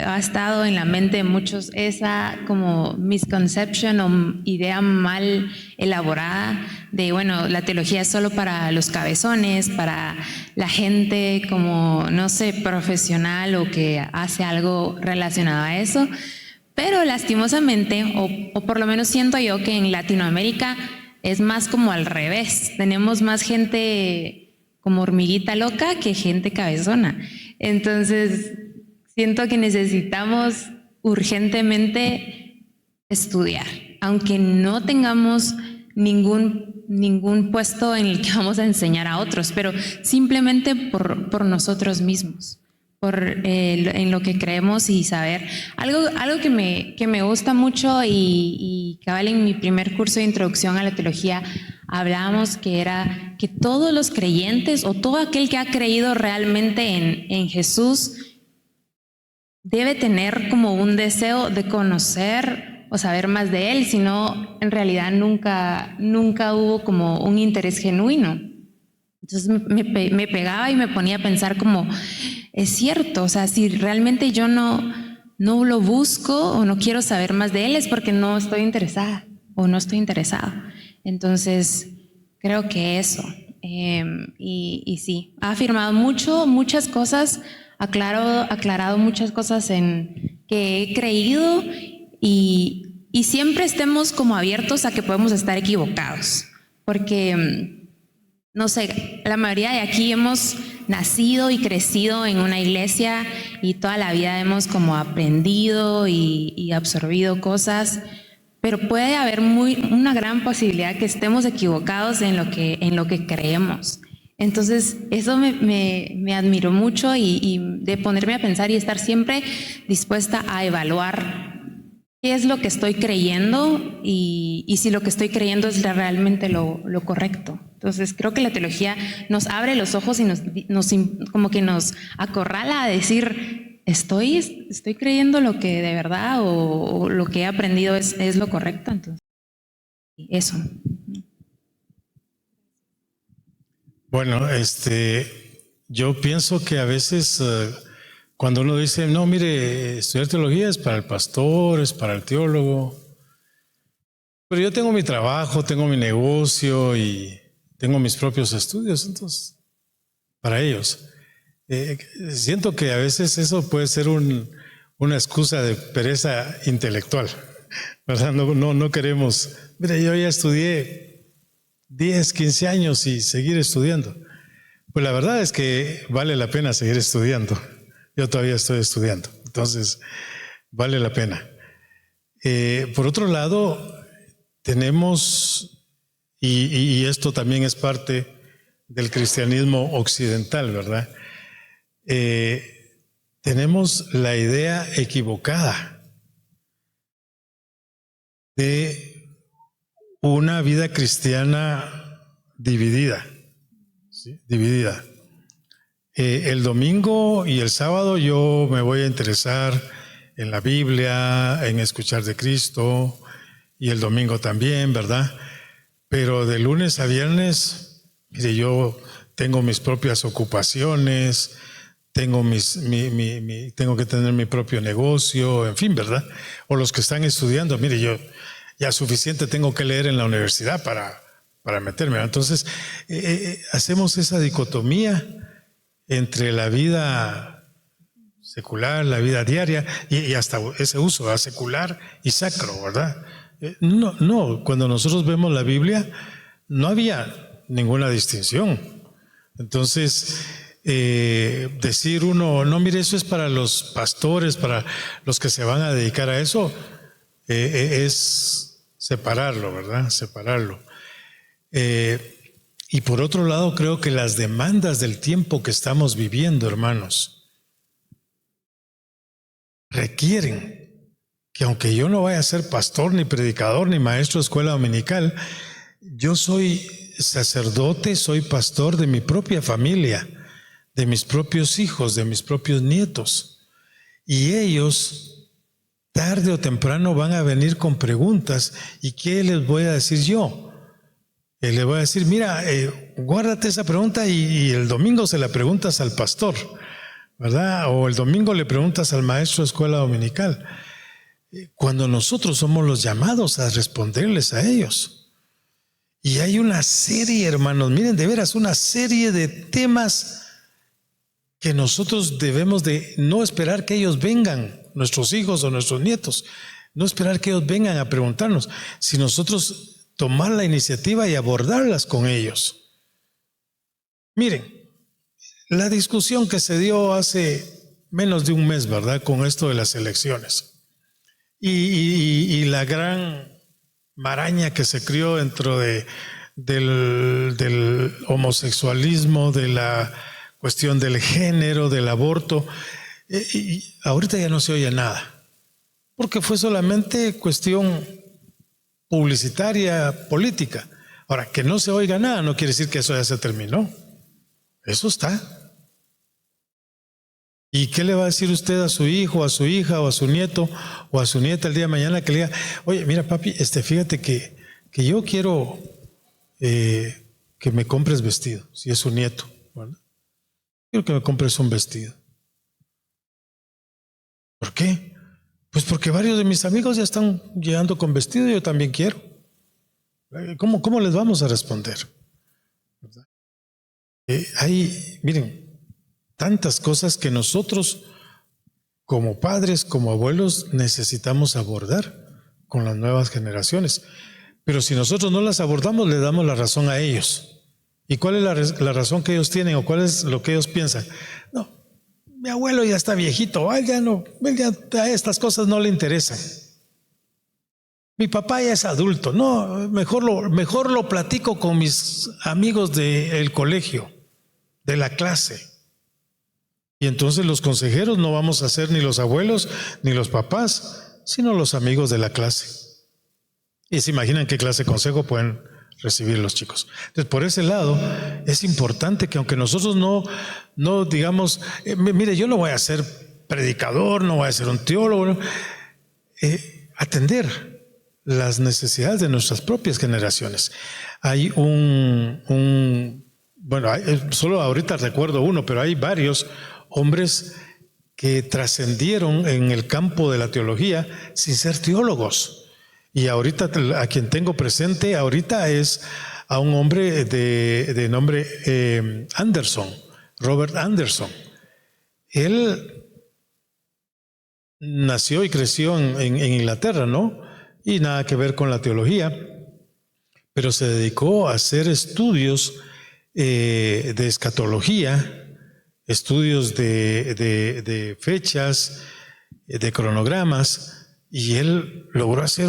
ha estado en la mente de muchos esa como misconception o idea mal elaborada de, bueno, la teología es solo para los cabezones, para la gente como, no sé, profesional o que hace algo relacionado a eso. Pero lastimosamente, o por lo menos siento yo que en Latinoamérica es más como al revés. Tenemos más gente como hormiguita loca que gente cabezona. Entonces, siento que necesitamos urgentemente estudiar, aunque no tengamos ningún puesto en el que vamos a enseñar a otros, pero simplemente por nosotros mismos, en lo que creemos y saber. Algo que me gusta mucho y cabal en mi primer curso de introducción a la teología hablábamos que era que todos los creyentes o todo aquel que ha creído realmente en Jesús debe tener como un deseo de conocer o saber más de él, sino en realidad nunca hubo como un interés genuino. Entonces me pegaba y me ponía a pensar como, es cierto, o sea, si realmente yo no lo busco o no quiero saber más de él es porque no estoy interesada o no estoy interesado. Entonces, creo que eso. Y sí, ha afirmado muchas cosas, aclarado muchas cosas en que he creído y siempre estemos como abiertos a que podemos estar equivocados, porque no sé, la mayoría de aquí hemos nacido y crecido en una iglesia y toda la vida hemos como aprendido y absorbido cosas, pero puede haber una gran posibilidad que estemos equivocados en lo que creemos. Entonces, eso me admiró mucho y de ponerme a pensar y estar siempre dispuesta a evaluar qué es lo que estoy creyendo y si lo que estoy creyendo es realmente lo correcto. Entonces, creo que la teología nos abre los ojos y como que nos acorrala a decir, ¿estoy creyendo lo que de verdad o lo que he aprendido es lo correcto? Entonces, eso. Bueno, yo pienso que a veces cuando uno dice, no, mire, estudiar teología es para el pastor, es para el teólogo, pero yo tengo mi trabajo, tengo mi negocio y tengo mis propios estudios, entonces, para ellos. Siento que a veces eso puede ser una excusa de pereza intelectual, ¿verdad? No queremos, mire, yo ya estudié 10, 15 años y seguir estudiando. Pues la verdad es que vale la pena seguir estudiando. Yo todavía estoy estudiando, entonces vale la pena. Por otro lado, tenemos, y esto también es parte del cristianismo occidental, ¿verdad? Tenemos la idea equivocada de una vida cristiana dividida, ¿sí? Dividida. El domingo y el sábado yo me voy a interesar en la Biblia, en escuchar de Cristo, y el domingo también, ¿verdad? Pero de lunes a viernes, mire, yo tengo mis propias ocupaciones, tengo que tener mi propio negocio, en fin, ¿verdad? O los que están estudiando, mire, yo ya suficiente tengo que leer en la universidad para meterme, ¿no? Entonces, hacemos esa dicotomía entre la vida secular, la vida diaria y hasta ese uso, ¿verdad? Secular y sacro, ¿verdad? No, cuando nosotros vemos la Biblia no había ninguna distinción. Entonces, decir uno, no, mire, eso es para los pastores, para los que se van a dedicar a eso, es separarlo, ¿verdad? Separarlo. Y por otro lado, creo que las demandas del tiempo que estamos viviendo, hermanos, requieren que aunque yo no vaya a ser pastor, ni predicador, ni maestro de escuela dominical, yo soy sacerdote, soy pastor de mi propia familia, de mis propios hijos, de mis propios nietos. Y ellos, tarde o temprano, van a venir con preguntas. ¿Y qué les voy a decir yo? Le voy a decir, mira, guárdate esa pregunta y el domingo se la preguntas al pastor, ¿verdad? O el domingo le preguntas al maestro de escuela dominical. Cuando nosotros somos los llamados a responderles a ellos. Y hay una serie, hermanos, miren, de veras, una serie de temas que nosotros debemos de no esperar que ellos vengan, nuestros hijos o nuestros nietos, no esperar que ellos vengan a preguntarnos, si nosotros tomar la iniciativa y abordarlas con ellos. Miren, la discusión que se dio hace menos de un mes, ¿verdad?, con esto de las elecciones y la gran maraña que se crió dentro del homosexualismo, de la cuestión del género, del aborto, y ahorita ya no se oye nada, porque fue solamente cuestión publicitaria, política. Ahora, que no se oiga nada no quiere decir que eso ya se terminó. Eso está. ¿Y qué le va a decir usted a su hijo, a su hija, o a su nieto, o a su nieta el día de mañana que le diga, oye, mira papi, fíjate que yo quiero que que me compres vestido, si es su nieto, ¿verdad? Quiero que me compres un vestido. ¿Por qué? Pues porque varios de mis amigos ya están llegando con vestido y yo también quiero. ¿Cómo les vamos a responder? ¿Verdad? Miren, tantas cosas que nosotros como padres, como abuelos, necesitamos abordar con las nuevas generaciones. Pero si nosotros no las abordamos, le damos la razón a ellos. ¿Y cuál es la razón que ellos tienen o cuál es lo que ellos piensan? No, mi abuelo ya está viejito, él ya estas cosas no le interesan. Mi papá ya es adulto, no, mejor lo platico con mis amigos del colegio, de la clase. Y entonces los consejeros no vamos a ser ni los abuelos ni los papás, sino los amigos de la clase. Y se imaginan qué clase de consejo pueden recibir los chicos. Entonces, por ese lado, es importante que aunque nosotros no digamos, mire, yo no voy a ser predicador, no voy a ser un teólogo, atender las necesidades de nuestras propias generaciones. Hay solo ahorita recuerdo uno, pero hay varios hombres que trascendieron en el campo de la teología sin ser teólogos. Y ahorita a quien tengo presente ahorita es a un hombre de nombre Anderson, Robert Anderson. Él nació y creció en Inglaterra, ¿no? Y nada que ver con la teología, pero se dedicó a hacer estudios de escatología, estudios de fechas, de cronogramas. Y él logró hacer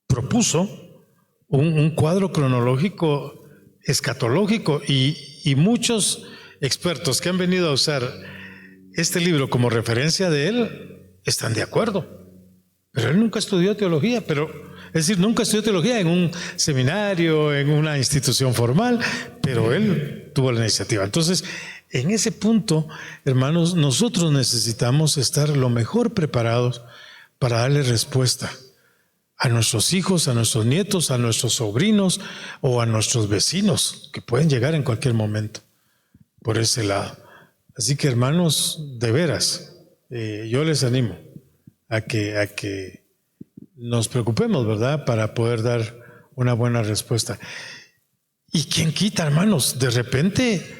propuso un cuadro cronológico escatológico y muchos expertos que han venido a usar este libro como referencia de él están de acuerdo. Pero él nunca estudió teología, nunca estudió teología en un seminario, en una institución formal, pero él tuvo la iniciativa. Entonces, en ese punto, hermanos, nosotros necesitamos estar lo mejor preparados para darle respuesta a nuestros hijos, a nuestros nietos, a nuestros sobrinos o a nuestros vecinos que pueden llegar en cualquier momento por ese lado. Así que, hermanos, de veras, yo les animo a que nos preocupemos, ¿verdad?, para poder dar una buena respuesta. ¿Y quién quita, hermanos? De repente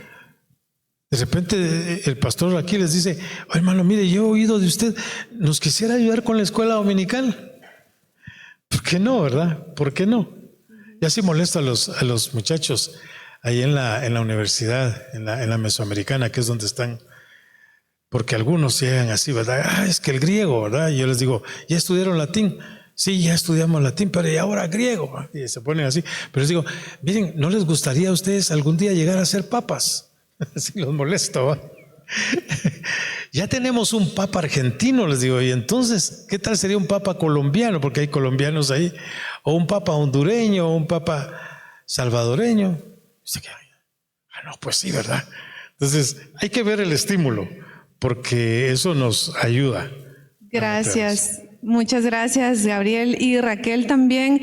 el pastor aquí les dice: oh, hermano, mire, yo he oído de usted, ¿nos quisiera ayudar con la escuela dominical? ¿Por qué no, verdad? ¿Por qué no? Ya sí molesta a los muchachos ahí en la universidad, en la Mesoamericana, que es donde están, porque algunos llegan así, ¿verdad? Es que el griego, ¿verdad? Y yo les digo: ¿ya estudiaron latín? Sí, ya estudiamos latín, pero ¿y ahora griego? Y se ponen así. Pero les digo: miren, ¿no les gustaría a ustedes algún día llegar a ser papas? Así los molesto, ¿va? Ya tenemos un papa argentino, les digo, y entonces, ¿qué tal sería un papa colombiano? Porque hay colombianos ahí, o un papa hondureño, o un papa salvadoreño. No, pues sí, ¿verdad? Entonces, hay que ver el estímulo, porque eso nos ayuda. Gracias, muchas gracias, Gabriel y Raquel también.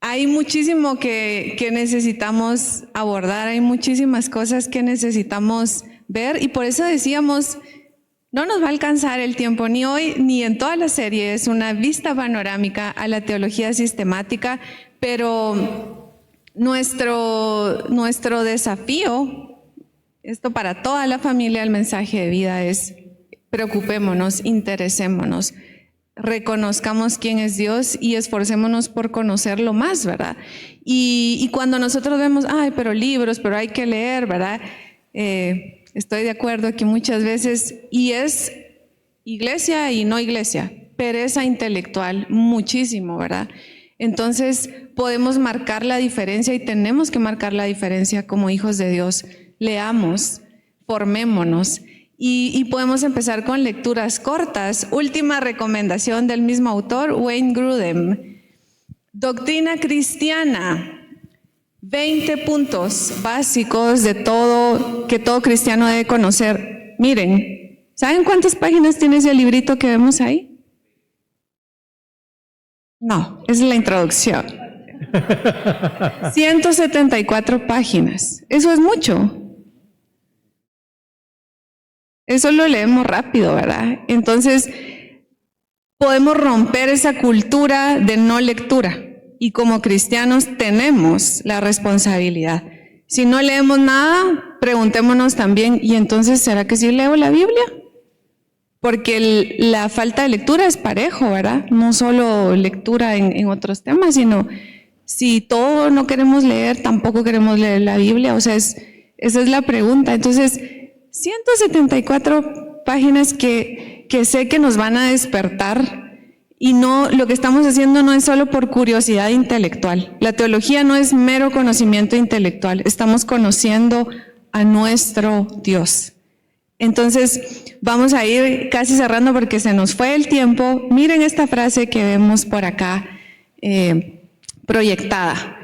Hay muchísimo que necesitamos abordar, hay muchísimas cosas que necesitamos ver, y por eso decíamos, no nos va a alcanzar el tiempo ni hoy ni en toda la serie. Es una vista panorámica a la teología sistemática, pero nuestro desafío, esto para toda la familia, el mensaje de vida es: preocupémonos, interesémonos, reconozcamos quién es Dios y esforcémonos por conocerlo más, ¿verdad? Y cuando nosotros vemos, pero libros, pero hay que leer, ¿verdad? Estoy de acuerdo que muchas veces, y es iglesia y no iglesia, pereza intelectual, muchísimo, ¿verdad? Entonces podemos marcar la diferencia y tenemos que marcar la diferencia como hijos de Dios. Leamos, formémonos. Y podemos empezar con lecturas cortas. Última recomendación del mismo autor, Wayne Grudem. Doctrina cristiana. 20 puntos básicos de todo que todo cristiano debe conocer. Miren, ¿saben cuántas páginas tiene ese librito que vemos ahí? No, esa es la introducción. 174 páginas. Eso es mucho. Eso lo leemos rápido, ¿verdad? Entonces, podemos romper esa cultura de no lectura. Y como cristianos tenemos la responsabilidad. Si no leemos nada, preguntémonos también, ¿y entonces será que sí leo la Biblia? Porque la falta de lectura es parejo, ¿verdad? No solo lectura en otros temas, sino si todo no queremos leer, tampoco queremos leer la Biblia. O sea, esa es la pregunta. Entonces, 174 páginas que sé que nos van a despertar, y no, lo que estamos haciendo no es solo por curiosidad intelectual. La teología no es mero conocimiento intelectual, estamos conociendo a nuestro Dios. Entonces, vamos a ir casi cerrando porque se nos fue el tiempo. Miren esta frase que vemos por acá proyectada.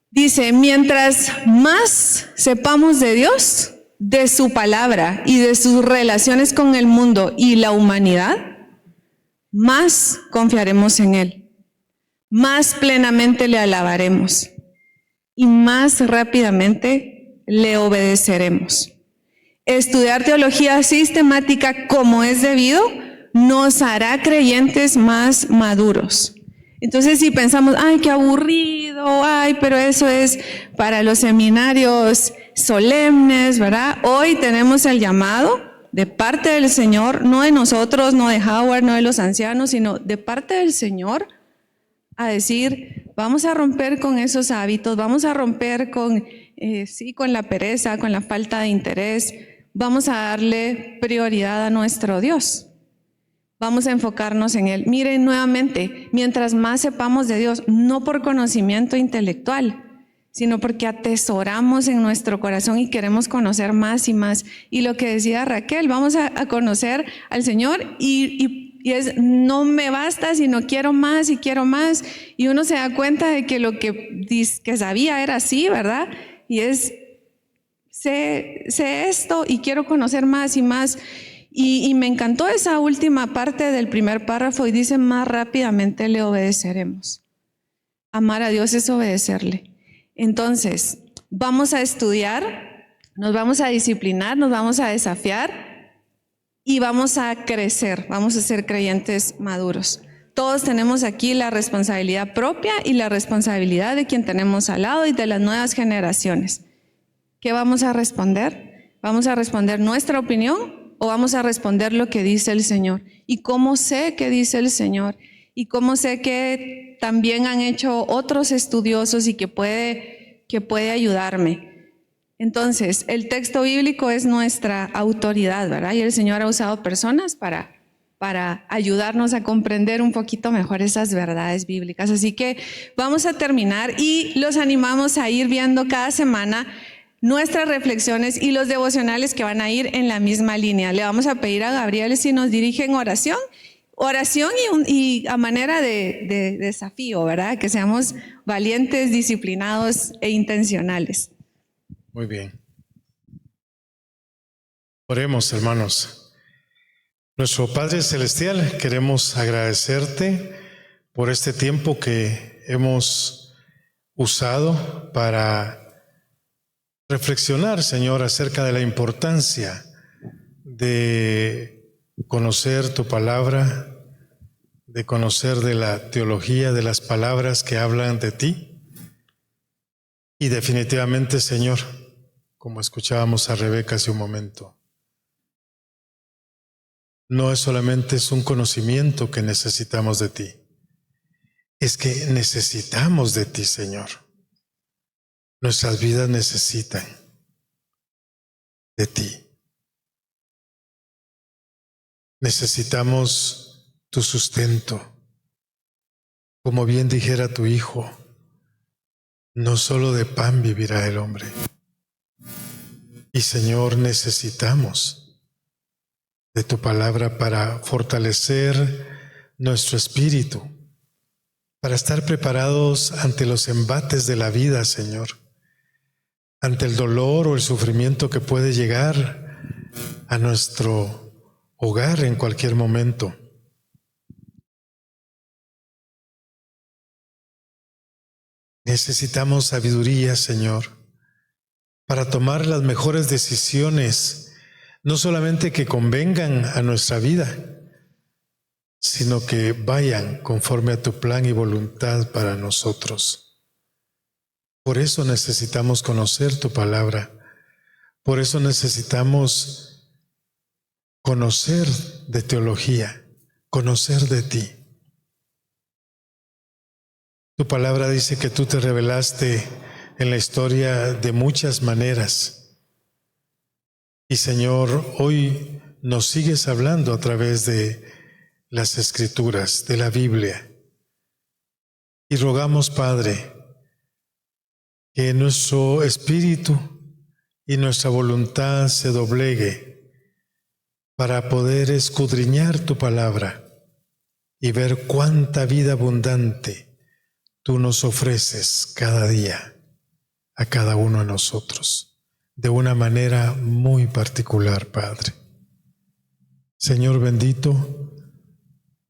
Dice, mientras más sepamos de Dios, de su palabra y de sus relaciones con el mundo y la humanidad, más confiaremos en Él, más plenamente le alabaremos y más rápidamente le obedeceremos. Estudiar teología sistemática como es debido nos hará creyentes más maduros. Entonces, si pensamos, ay, qué aburrido, ay, pero eso es para los seminarios solemnes, ¿verdad? Hoy tenemos el llamado de parte del Señor, no de nosotros, no de Howard, no de los ancianos, sino de parte del Señor, a decir, vamos a romper con esos hábitos, vamos a romper con la pereza, con la falta de interés, vamos a darle prioridad a nuestro Dios. Vamos a enfocarnos en Él. Miren nuevamente, mientras más sepamos de Dios, no por conocimiento intelectual, sino porque atesoramos en nuestro corazón y queremos conocer más y más. Y lo que decía Raquel, vamos a conocer al Señor y es, no me basta, sino quiero más y quiero más. Y uno se da cuenta de que lo que sabía era así, ¿verdad? Y es, sé esto y quiero conocer más y más. Y me encantó esa última parte del primer párrafo y dice, más rápidamente le obedeceremos. Amar a Dios es obedecerle. Entonces, vamos a estudiar, nos vamos a disciplinar, nos vamos a desafiar y vamos a crecer, vamos a ser creyentes maduros. Todos tenemos aquí la responsabilidad propia y la responsabilidad de quien tenemos al lado y de las nuevas generaciones. ¿Qué vamos a responder? ¿Vamos a responder nuestra opinión o vamos a responder lo que dice el Señor? ¿Y cómo sé qué dice el Señor? ¿Y cómo sé que también han hecho otros estudiosos y que puede ayudarme? Entonces, el texto bíblico es nuestra autoridad, ¿verdad? Y el Señor ha usado personas para ayudarnos a comprender un poquito mejor esas verdades bíblicas. Así que vamos a terminar y los animamos a ir viendo cada semana nuestras reflexiones y los devocionales que van a ir en la misma línea. Le vamos a pedir a Gabriel si nos dirige en oración y a manera de desafío, ¿verdad? Que seamos valientes, disciplinados e intencionales. Muy bien. Oremos, hermanos. Nuestro Padre Celestial, queremos agradecerte por este tiempo que hemos usado para reflexionar, Señor, acerca de la importancia de conocer tu palabra, de conocer de la teología, de las palabras que hablan de ti. Y definitivamente, Señor, como escuchábamos a Rebeca hace un momento, no es solamente un conocimiento que necesitamos de ti, es que necesitamos de ti, Señor. Nuestras vidas necesitan de ti. Necesitamos tu sustento. Como bien dijera tu Hijo, no solo de pan vivirá el hombre. Y Señor, necesitamos de tu palabra para fortalecer nuestro espíritu, para estar preparados ante los embates de la vida, Señor, ante el dolor o el sufrimiento que puede llegar a nuestro hogar en cualquier momento. Necesitamos sabiduría, Señor, para tomar las mejores decisiones, no solamente que convengan a nuestra vida, sino que vayan conforme a tu plan y voluntad para nosotros. Por eso necesitamos conocer tu palabra. Por eso necesitamos conocer de teología, conocer de ti. Tu palabra dice que tú te revelaste en la historia de muchas maneras. Y Señor, hoy nos sigues hablando a través de las Escrituras, de la Biblia. Y rogamos, Padre, que nuestro espíritu y nuestra voluntad se doblegue para poder escudriñar tu palabra y ver cuánta vida abundante tú nos ofreces cada día a cada uno de nosotros, de una manera muy particular, Padre. Señor bendito,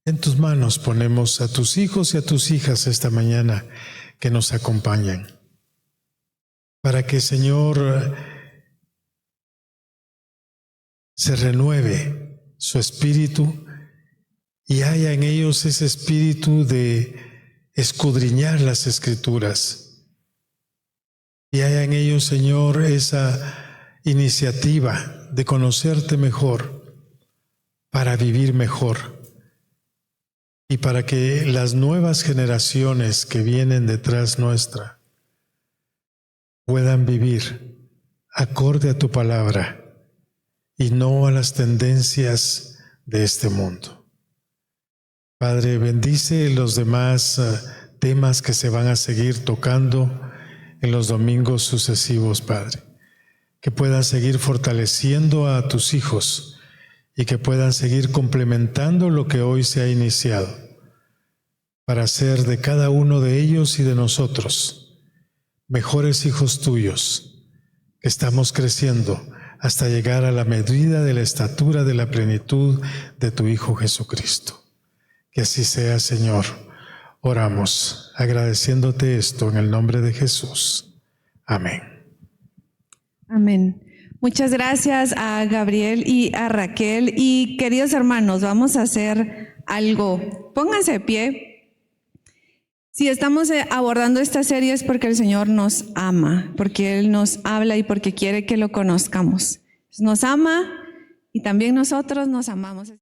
en tus manos ponemos a tus hijos y a tus hijas esta mañana que nos acompañan, para que, Señor, se renueve su espíritu y haya en ellos ese espíritu de escudriñar las Escrituras. Y haya en ellos, Señor, esa iniciativa de conocerte mejor para vivir mejor y para que las nuevas generaciones que vienen detrás nuestra puedan vivir acorde a tu palabra y no a las tendencias de este mundo. Padre, bendice los demás temas que se van a seguir tocando en los domingos sucesivos, Padre. Que puedan seguir fortaleciendo a tus hijos y que puedan seguir complementando lo que hoy se ha iniciado para hacer de cada uno de ellos y de nosotros mejores hijos tuyos, que estamos creciendo hasta llegar a la medida de la estatura de la plenitud de tu Hijo Jesucristo. Que así sea, Señor. Oramos agradeciéndote esto en el nombre de Jesús. Amén. Amén. Muchas gracias a Gabriel y a Raquel. Y queridos hermanos, vamos a hacer algo. Pónganse de pie. Si estamos abordando esta serie es porque el Señor nos ama, porque Él nos habla y porque quiere que lo conozcamos. Nos ama y también nosotros nos amamos.